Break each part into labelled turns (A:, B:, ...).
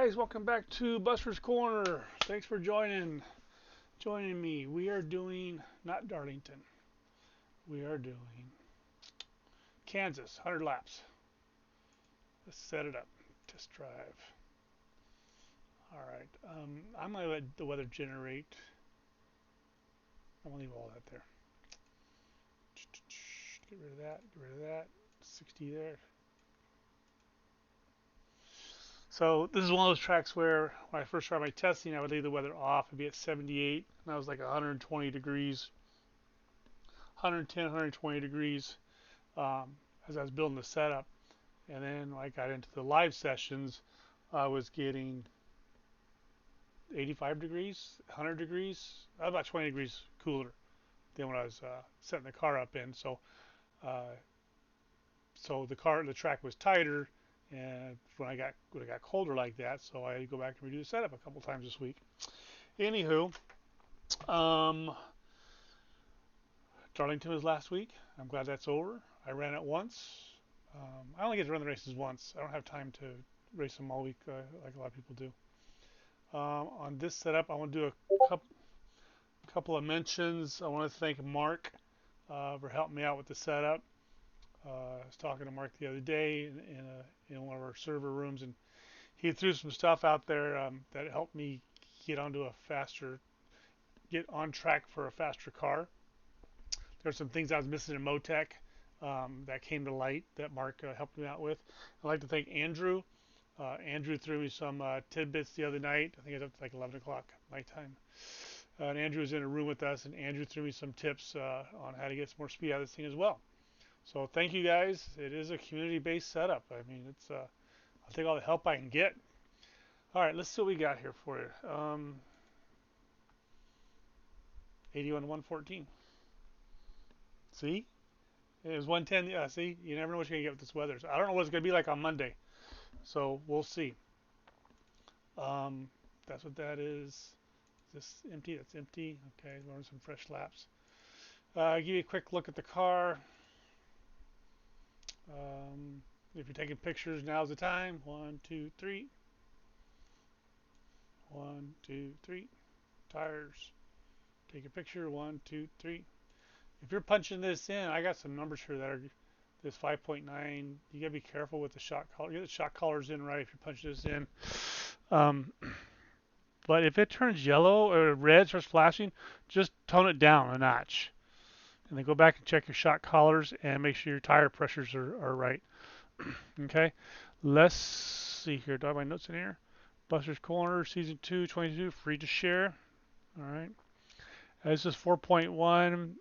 A: guys, welcome back to Buster's Corner. Thanks for joining me. We are doing not Darlington. We are doing Kansas, 100 laps. Let's set it up. Test drive. All right. I'm gonna let the weather generate. I'm gonna leave all that there. Get rid of that. Get rid of that. 60 there. So this is one of those tracks where when I first started my testing, I would leave the weather off. It'd be at 78, and I was like 120 degrees, 110, 120 degrees as I was building the setup. And then when I got into the live sessions, I was getting 85 degrees, 100 degrees, about 20 degrees cooler than when I was setting the car up in. Uh, so the track was tighter, and when it got colder like that, so I had to go back and redo the setup a couple times this week. Anywho, um, Darlington was last week. I'm glad that's over. I ran it once. I only get to run the races once. I don't have time to race them all week like a lot of people do. On this setup, I want to do a couple of mentions. I want to thank Mark for helping me out with the setup. I was talking to Mark the other day in one of our server rooms, and he threw some stuff out there that helped me get get on track for a faster car. There's some things I was missing in Motec that came to light that Mark helped me out with. I'd like to thank Andrew. Andrew threw me some tidbits the other night. I think it was up to like 11 o'clock my time. And Andrew was in a room with us, and Andrew threw me some tips on how to get some more speed out of this thing as well. So thank you guys. It is a community-based setup. I mean, I'll take all the help I can get. All right, let's see what we got here for you. 81 114. See? It was 110. Yeah, see? You never know what you're going to get with this weather. So I don't know what it's going to be like on Monday. So we'll see. That's what that is. Is this empty? That's empty. Okay, running some fresh laps. Give you a quick look at the car. If you're taking pictures, now's the time. 1, 2, 3. 1, 2, 3. Tires. Take a picture. 1, 2, 3. If you're punching this in, I got some numbers here that are this 5.9. You gotta be careful with the shock collar. Get the shock collars in right if you punch this in. But if it turns yellow or red, starts flashing, just tone it down a notch. And then go back and check your shock collars and make sure your tire pressures are right. Okay, let's see here. Do I have my notes in here? Buster's Corner, Season 2, 22, free to share. All right. This is 4.1.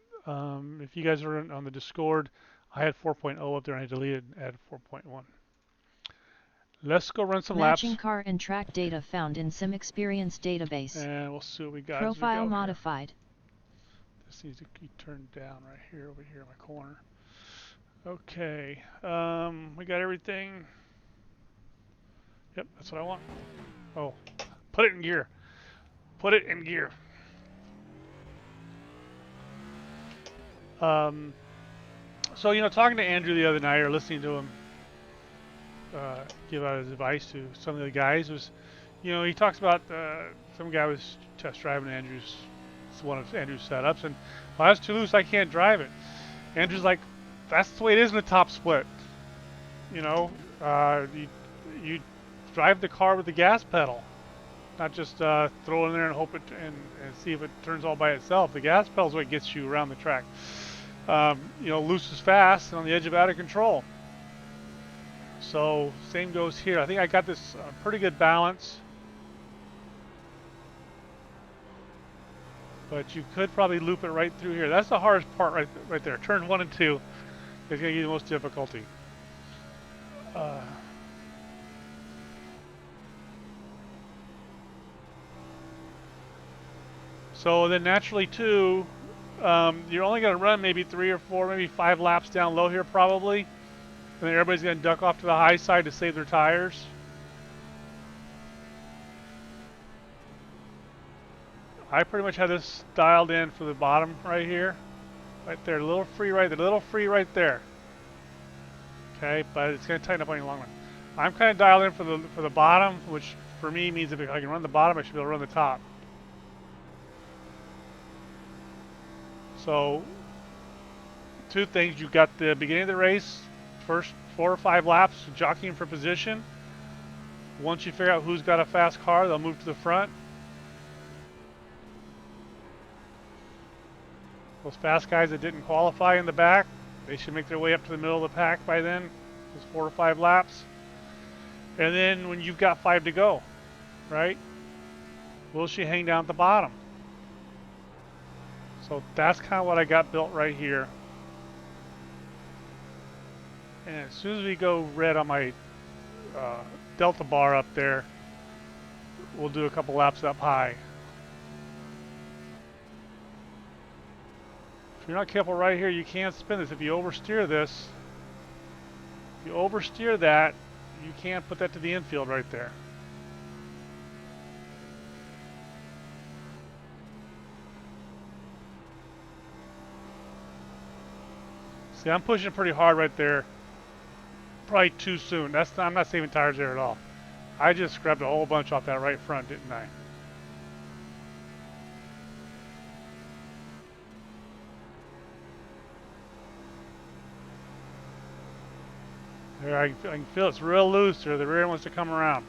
A: If you guys are on the Discord, I had 4.0 up there and I deleted and added 4.1. Let's go run some laps.
B: Matching car and track data found in Sim Experience database.
A: And we'll see what we got.
B: Profile modified.
A: Here. This needs to be turned down right here, over here in my corner. Okay. We got everything. Yep, that's what I want. Oh, put it in gear. Put it in gear. So, talking to Andrew the other night, or listening to him give out his advice to some of the guys, was, he talks about some guy was test driving one of Andrew's setups, and well, that's too loose, I can't drive it. Andrew's like, that's the way it is in the top split. You drive the car with the gas pedal, not just throw it in there and hope it and see if it turns all by itself. The gas pedal is what gets you around the track. Loose is fast and on the edge of out of control. So same goes here. I think I got this pretty good balance, but you could probably loop it right through here. That's the hardest part right there. Turn 1 and 2 is going to give you the most difficulty. So then naturally too, you're only going to run maybe 3 or 4, maybe 5 laps down low here probably. And then everybody's going to duck off to the high side to save their tires. I pretty much have this dialed in for the bottom right here. Right there, a little free right there. Okay, but it's going to tighten up on your long run. I'm kind of dialed in for the bottom, which for me means if I can run the bottom, I should be able to run the top. So two things: you got the beginning of the race, first 4 or 5 laps, jockeying for position. Once you figure out who's got a fast car, they'll move to the front. Those fast guys that didn't qualify in the back, they should make their way up to the middle of the pack by then. Those 4 or 5 laps. And then when you've got 5 to go, right? Will she hang down at the bottom? So that's kind of what I got built right here. And as soon as we go red on my delta bar up there, we'll do a couple laps up high. If you're not careful right here, you can't spin this. If you oversteer this, if you oversteer that, you can't put that to the infield right there. See, I'm pushing pretty hard right there. Probably too soon. I'm not saving tires there at all. I just scrubbed a whole bunch off that right front, didn't I? There, I can feel it's real loose there. The rear wants to come around.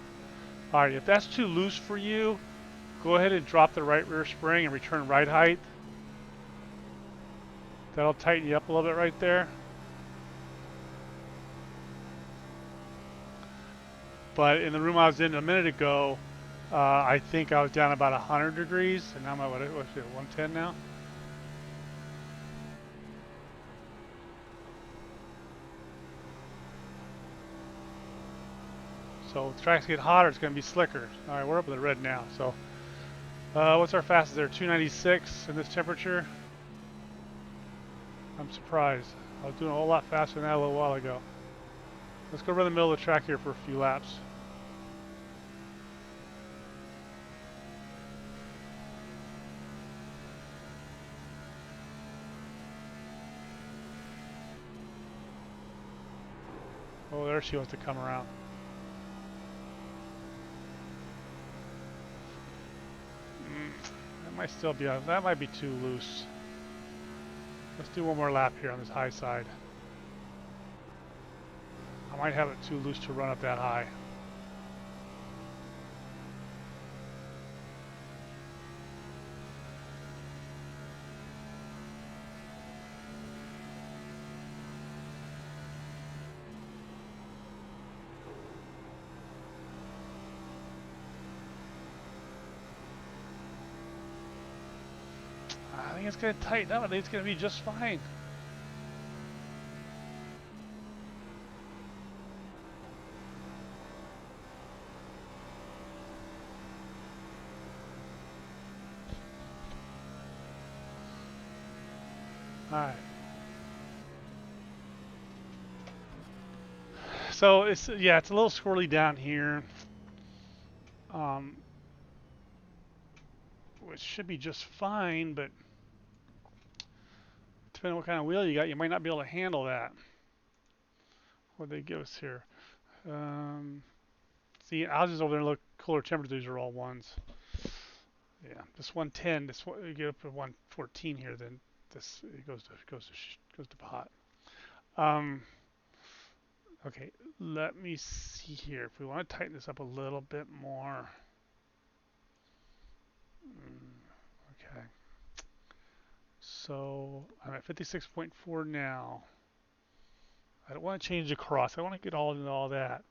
A: All right, if that's too loose for you, go ahead and drop the right rear spring and return right height. That'll tighten you up a little bit right there. But in the room I was in a minute ago, I think I was down about 100 degrees, and now I'm at, what's it, 110 now? So if the tracks get hotter, it's going to be slicker. All right, we're up in the red now. So what's our fastest there? 296 in this temperature? I'm surprised. I was doing a whole lot faster than that a little while ago. Let's go run the middle of the track here for a few laps. Oh, there she wants to come around. That might still be, that might be too loose. Let's do one more lap here on this high side. I might have it too loose to run up that high. I think it's going to tighten up. I think it's going to be just fine. Alright. So it's, yeah, it's a little squirrely down here. Which should be just fine, but depending on what kind of wheel you got, you might not be able to handle that. What they give us here? See, I'll just over there and look. Cooler temperatures, these are all ones. Yeah, this 110, this one, you get up to 114 here, then this it goes to pot. Okay, let me see here. If we want to tighten this up a little bit more. Okay. So I'm at 56.4 now. I don't want to change the cross. I want to get all into all that.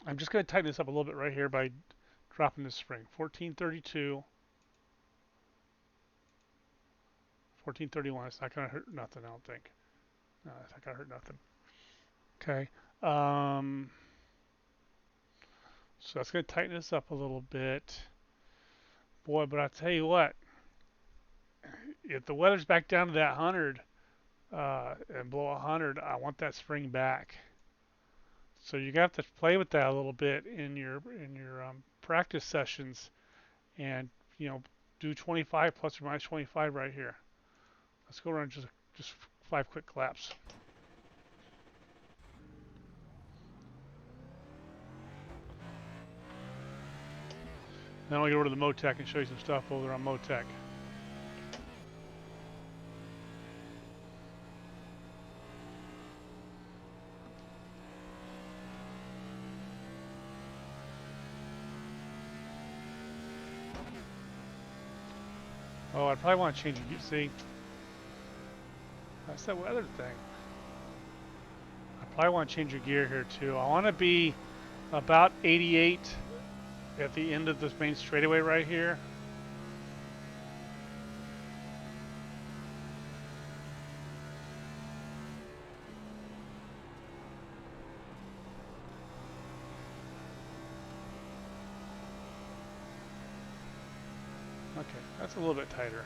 A: I'm just going to tighten this up a little bit right here by dropping this spring. 1432. 1431. It's not going to hurt nothing, I don't think. No, it's not going to hurt nothing. Okay. So that's going to tighten this up a little bit. Boy, but I tell you what, if the weather's back down to that 100 and below 100, I want that spring back. So you have to play with that a little bit in your practice sessions, and do 25 plus or minus 25 right here. Let's go around just 5 quick laps. Then I'll get over to the Motec and show you some stuff over on Motec. Oh, I probably want to change it. See, that's that weather thing. I probably want to change your gear here too. I want to be about 88 at the end of this main straightaway right here. Okay, that's a little bit tighter.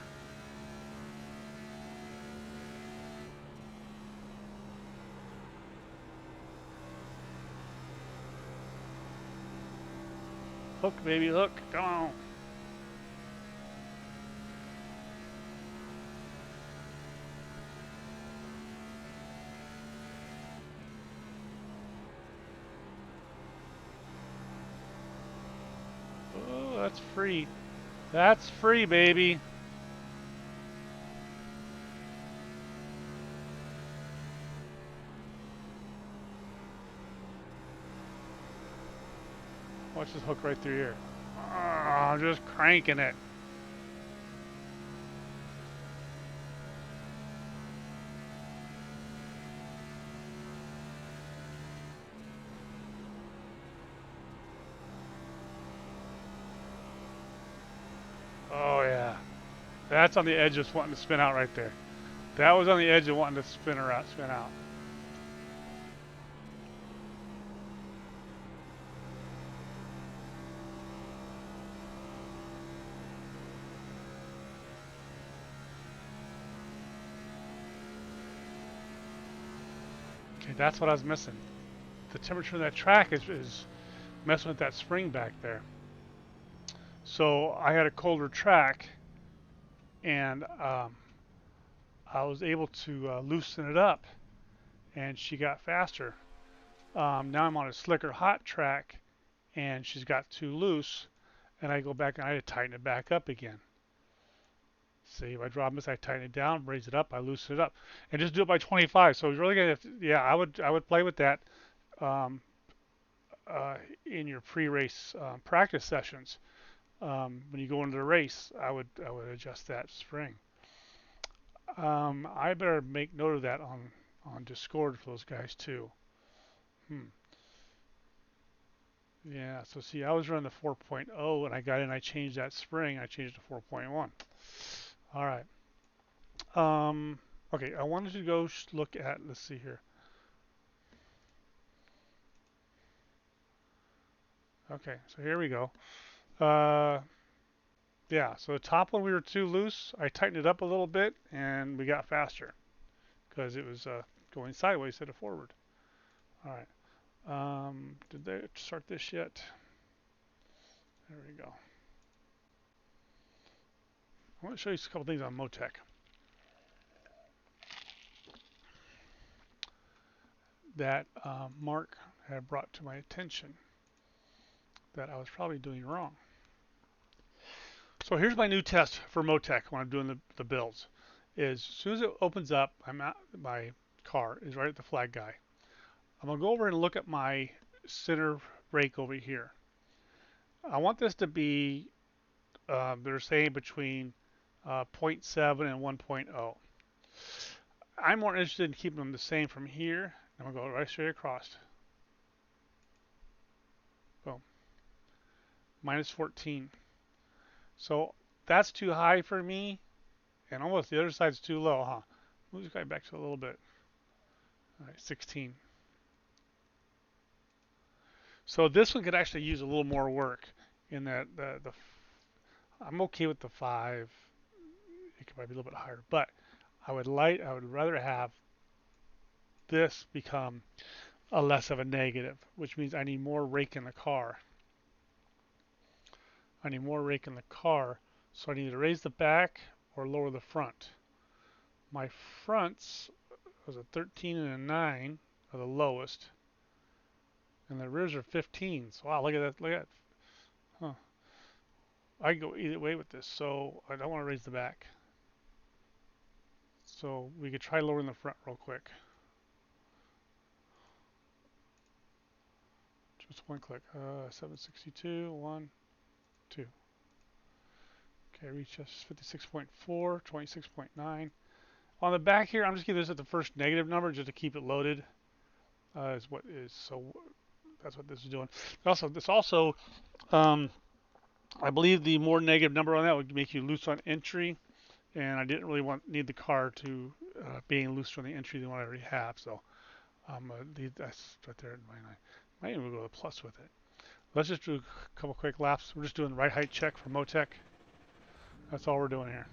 A: Hook, baby, hook. Come on. Oh, that's free. That's free, baby. Watch this hook right through here. Oh, I'm just cranking it. Oh yeah. That's on the edge of wanting to spin out right there. That was on the edge of wanting to spin her out, spin out. Okay, that's what I was missing. The temperature of that track is messing with that spring back there. So I had a colder track, and I was able to loosen it up, and she got faster. Now I'm on a slicker hot track, and she's got too loose, and I go back and I tighten it back up again. See, if I drop this, I tighten it down, raise it up, I loosen it up, and just do it by 25. So it's really gonna, yeah, I would play with that um, in your pre-race practice sessions. When you go into the race, I would adjust that spring. I better make note of that on Discord for those guys too. Hmm. Yeah. So see, I was running the 4.0, and I got in. I changed that spring. I changed it to 4.1. All right. Okay. I wanted to go look at. Let's see here. Okay. So here we go. Uh, yeah. So the top one we were too loose. I tightened it up a little bit, and we got faster because it was going sideways instead of forward. All right. Did they start this yet? There we go. I want to show you a couple things on Motec that Mark had brought to my attention that I was probably doing wrong. So here's my new test for Motec when I'm doing the builds. Is as soon as it opens up, my car is right at the flag guy. I'm gonna go over and look at my center rake over here. I want this to be they're saying between zero point 0.7 and 1.0. I'm more interested in keeping them the same from here. I'm gonna go right straight across. Boom. Minus 14. So that's too high for me, and almost the other side's too low, huh? Move this guy back to a little bit. All right, 16. So this one could actually use a little more work in that I'm okay with the 5. It could probably be a little bit higher, but I would rather have this become a less of a negative, which means I need more rake in the car. I need more rake in the car, so I need to raise the back or lower the front. My fronts was a 13 and a 9 are the lowest, and the rears are 15s. Wow, look at that! Look at that! Huh. I can go either way with this, so I don't want to raise the back. So we could try lowering the front real quick. Just one click. 762, 1, 2. Okay, reach us 56.4, 26.9. On the back here, I'm just giving this at the first negative number just to keep it loaded. Is what is so that's what this is doing. This also, um, I believe the more negative number on that would make you loose on entry, and I didn't really need the car to being loose on the entry than what I already have. So leave that's right there at 99. Might even go to plus with it. Let's just do a couple quick laps. We're just doing the right height check for Motec. That's all we're doing here.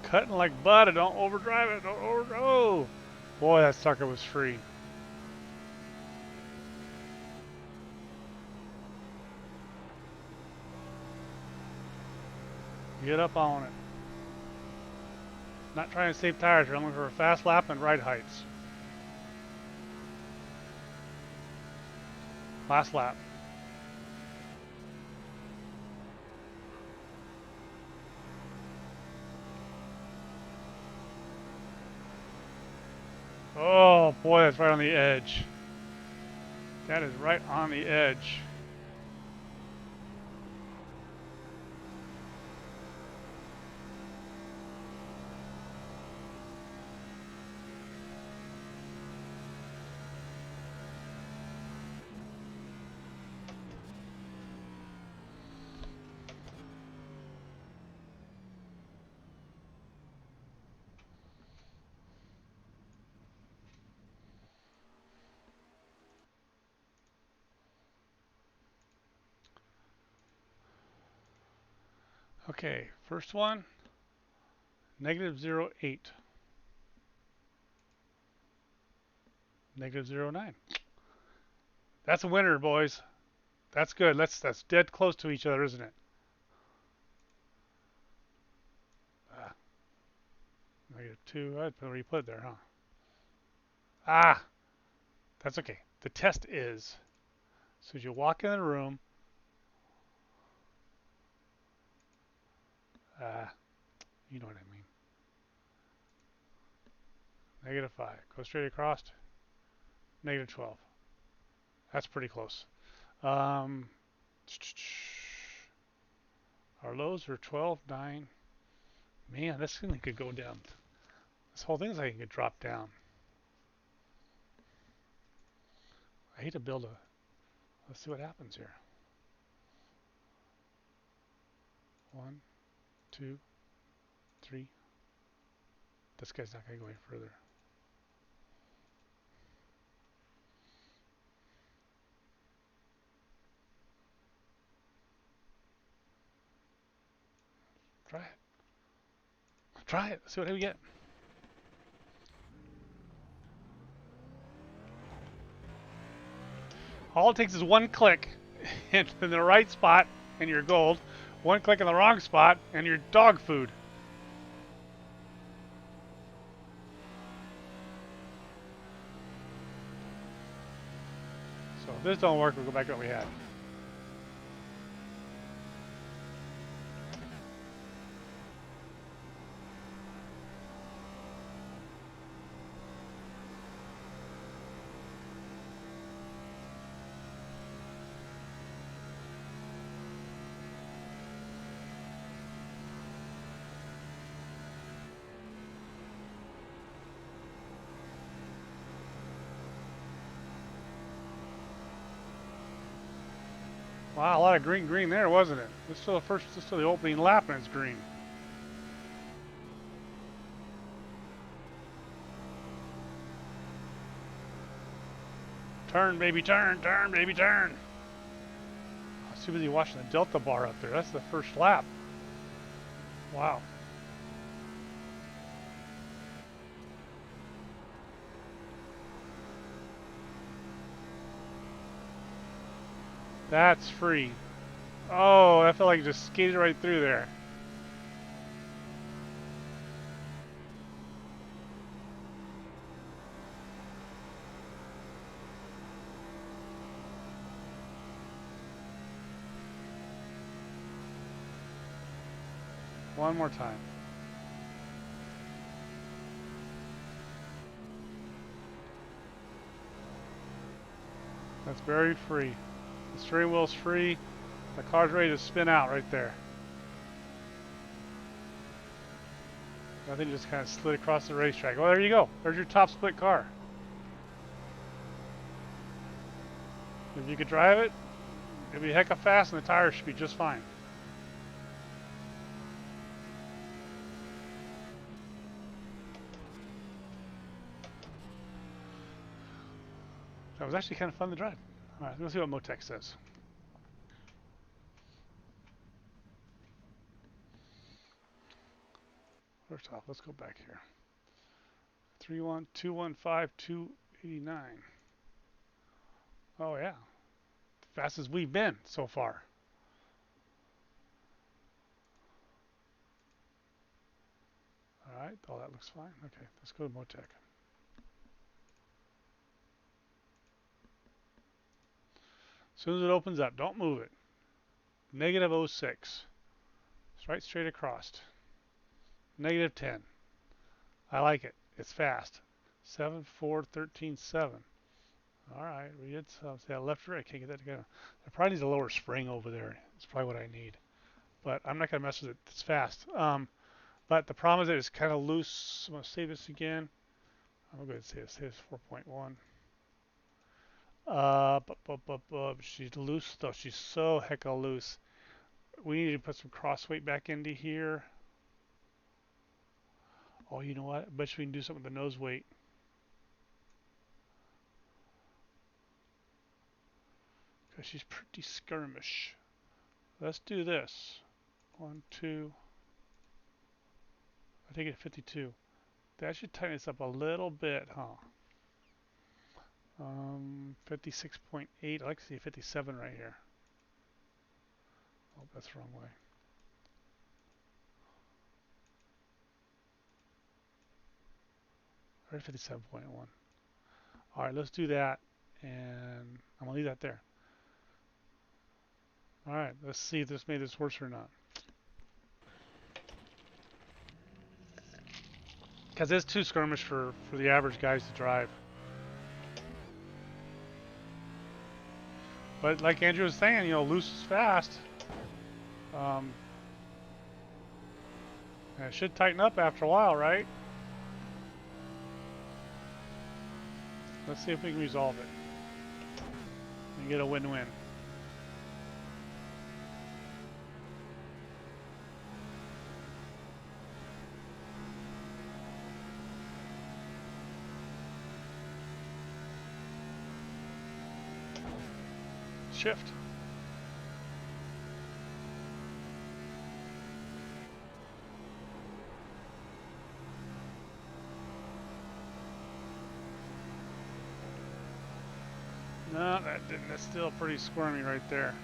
A: Cutting like butter. Don't overdrive it. Don't overdrive. Oh, boy, that sucker was free. Get up on it. Not trying to save tires. We're looking for a fast lap and right heights. Last lap. Oh boy, that's right on the edge. That is right on the edge. Okay, first one, negative 0.8. Negative 0.9. That's a winner, boys. That's good. That's dead close to each other, isn't it? Ah, -2. I'd already put it there, huh? Ah, that's okay. The test is, so as you walk in the room, ah, you know what I mean. -5. Go straight across. -12. That's pretty close. Um, our lows are 12, 9. Man, this thing could go down. This whole thing's like it could drop down. I hate to build a. Let's see what happens here. 1, 2, 3. This guy's not going to go any further. Try it. Try it. Let's see what we get. All it takes is one click in the right spot and you're gold. One click in the wrong spot and you're dog food. So if this don't work, we'll go back to what we had. Wow, a lot of green there, wasn't it? This is still the first, this is still the opening lap and it's green. Turn, baby, turn, turn, baby, turn. I was too busy watching the Delta bar up there. That's the first lap. Wow. That's free. Oh, I felt like I just skated right through there. One more time. That's very free. The steering wheel's free. The car's ready to spin out right there. Nothing just kind of slid across the racetrack. Oh, there you go. There's your top split car. If you could drive it, it'd be hecka fast and the tires should be just fine. That was actually kind of fun to drive. All right, let's see what Motec says. First off, let's go back here. 31215 Oh yeah, fastest we've been so far. All right, oh that looks fine. Okay, let's go to Motec. As soon as it opens up, don't move it. Negative -06. It's right straight across. Negative 10. I like it. It's fast. 7, 4, 13, 7. All right, we did some. Yeah, left or right. I can't get that together. There probably needs a lower spring over there. It's probably what I need. But I'm not going to mess with it. It's fast. But the problem is that it's kind of loose. I'm going to save this again. I'm going to save this 4.1. She's loose though. She's so hecka loose. We need to put some cross weight back into here. Oh, you know what? I bet you we can do something with the nose weight. Because she's pretty skirmish. Let's do this. 1, 2. I think it's 52. That should tighten this up a little bit, huh? 56.8. I like to see 57 right here. Oh, that's the wrong way. Or 57.1. All right, let's do that. And I'm going to leave that there. All right, let's see if this made this worse or not. Because it's too skirmish for the average guys to drive. But like Andrew was saying, you know, loose is fast. And it should tighten up after a while, right? Let's see if we can resolve it and get a win-win. Shift. No, that didn't. That's still pretty squirmy right there.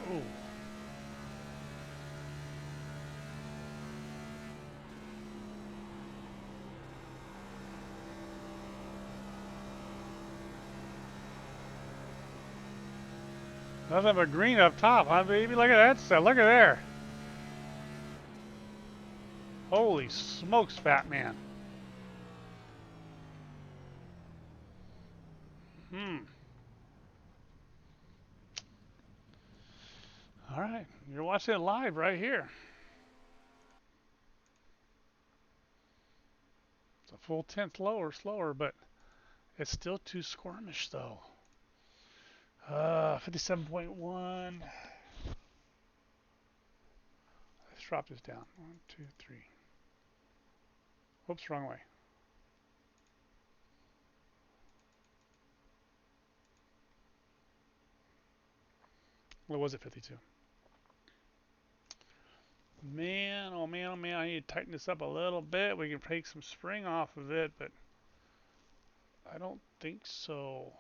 A: Ooh. Nothing but green up top, huh, baby? Look at that stuff. Look at there. Holy smokes, fat man. Hmm. All right. You're watching it live right here. It's a full tenth lower, slower, but it's still too squirmish, though. 57.1. Let's drop this down. 1, 2, 3. Whoops, wrong way. What was it, 52? Man, oh man, oh man, I need to tighten this up a little bit. We can take some spring off of it, but I don't think so.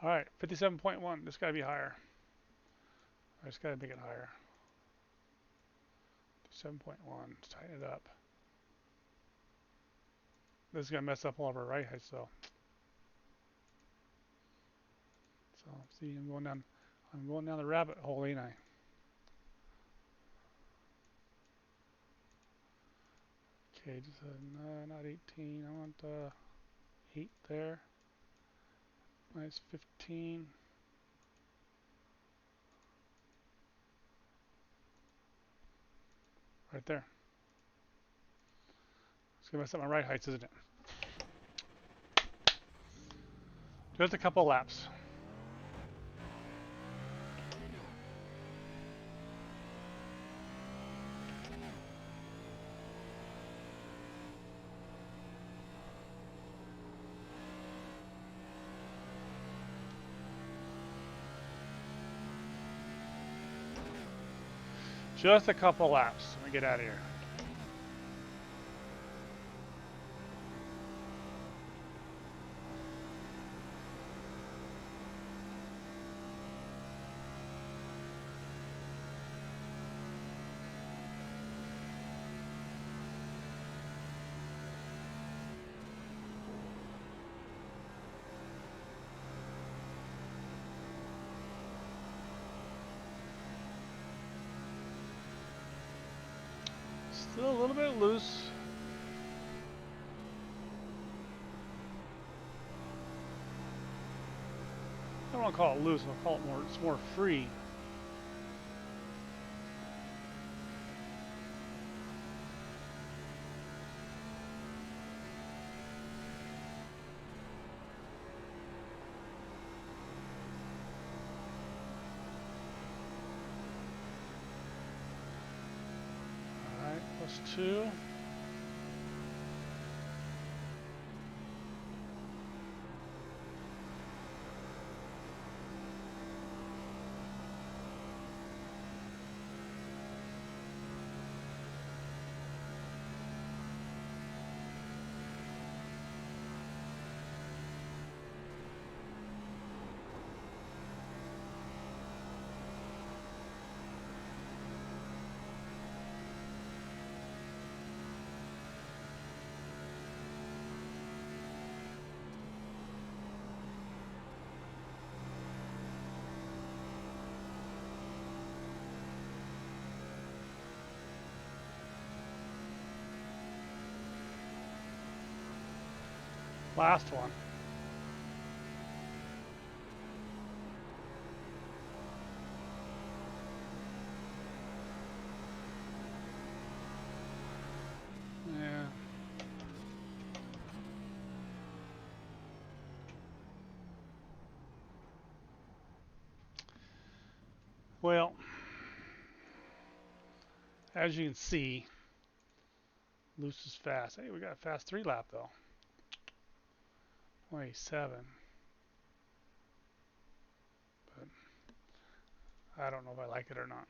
A: All right, 57.1. This got to be higher. I just got to make it higher. 7.1. Let's tighten it up. This is going to mess up all of our right heights, though. So, see, I'm going down the rabbit hole, ain't I? Okay, just no, not 18. I want 8 there. Minus 15. Right there. It's going to mess up my right heights, isn't it? Just a couple laps. Just a couple laps. Let me get out of here. Still a little bit loose. I don't want to call it loose. I'll call it more. It's more free. All right, +2. Last one. Yeah. Well, as you can see, loose is fast. Hey, we got a fast 3 lap though. 27. But I don't know if I like it or not.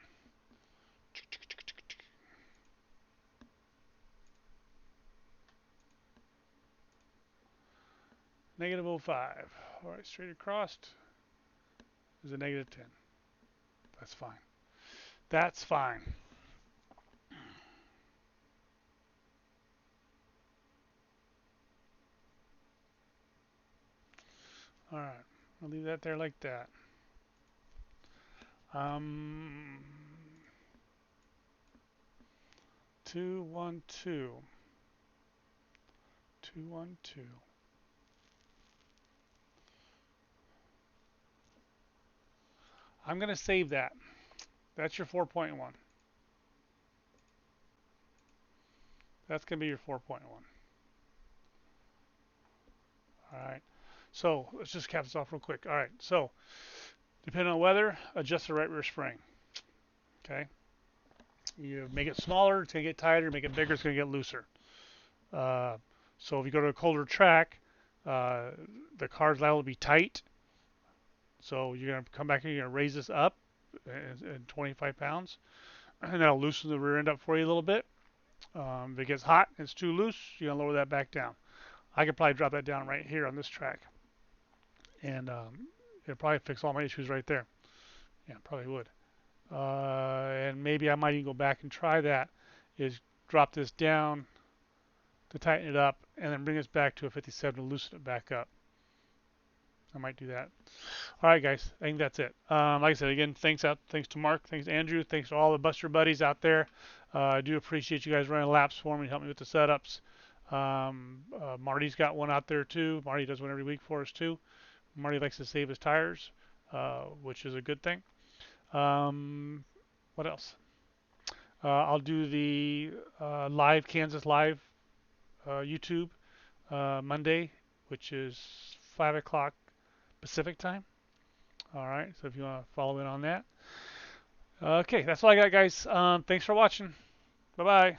A: Negative -05. All right, straight across is a -10. That's fine. That's fine. All right, I'll leave that there like that. Um, 212, 212. I'm gonna save that. That's your 4.1. That's gonna be your 4.1. All right. So let's just cap this off real quick. All right. So depending on weather, adjust the right rear spring. Okay. You make it smaller, it's gonna get tighter. Make it bigger, it's gonna get looser. Uh, so if you go to a colder track, uh, the car's liable to be tight. So you're gonna come back and you're gonna raise this up in 25 pounds, and that'll loosen the rear end up for you a little bit. If it gets hot and it's too loose, you're gonna lower that back down. I could probably drop that down right here on this track, and it'll probably fix all my issues right there. Yeah, probably would. And maybe I might even go back and try that. Is drop this down to tighten it up, and then bring us back to a 57 to loosen it back up. I might do that. All right, guys. I think that's it. Like I said, again, thanks to Mark, thanks to Andrew, thanks to all the Buster buddies out there. I do appreciate you guys running laps for me, helping me with the setups. Marty's got one out there too. Marty does one every week for us too. Marty likes to save his tires, which is a good thing. Um, what else? I'll do the live Kansas live YouTube Monday, which is 5 o'clock Pacific time. All right, so if you want to follow in on that. Okay, that's all I got, guys. Thanks for watching. Bye bye.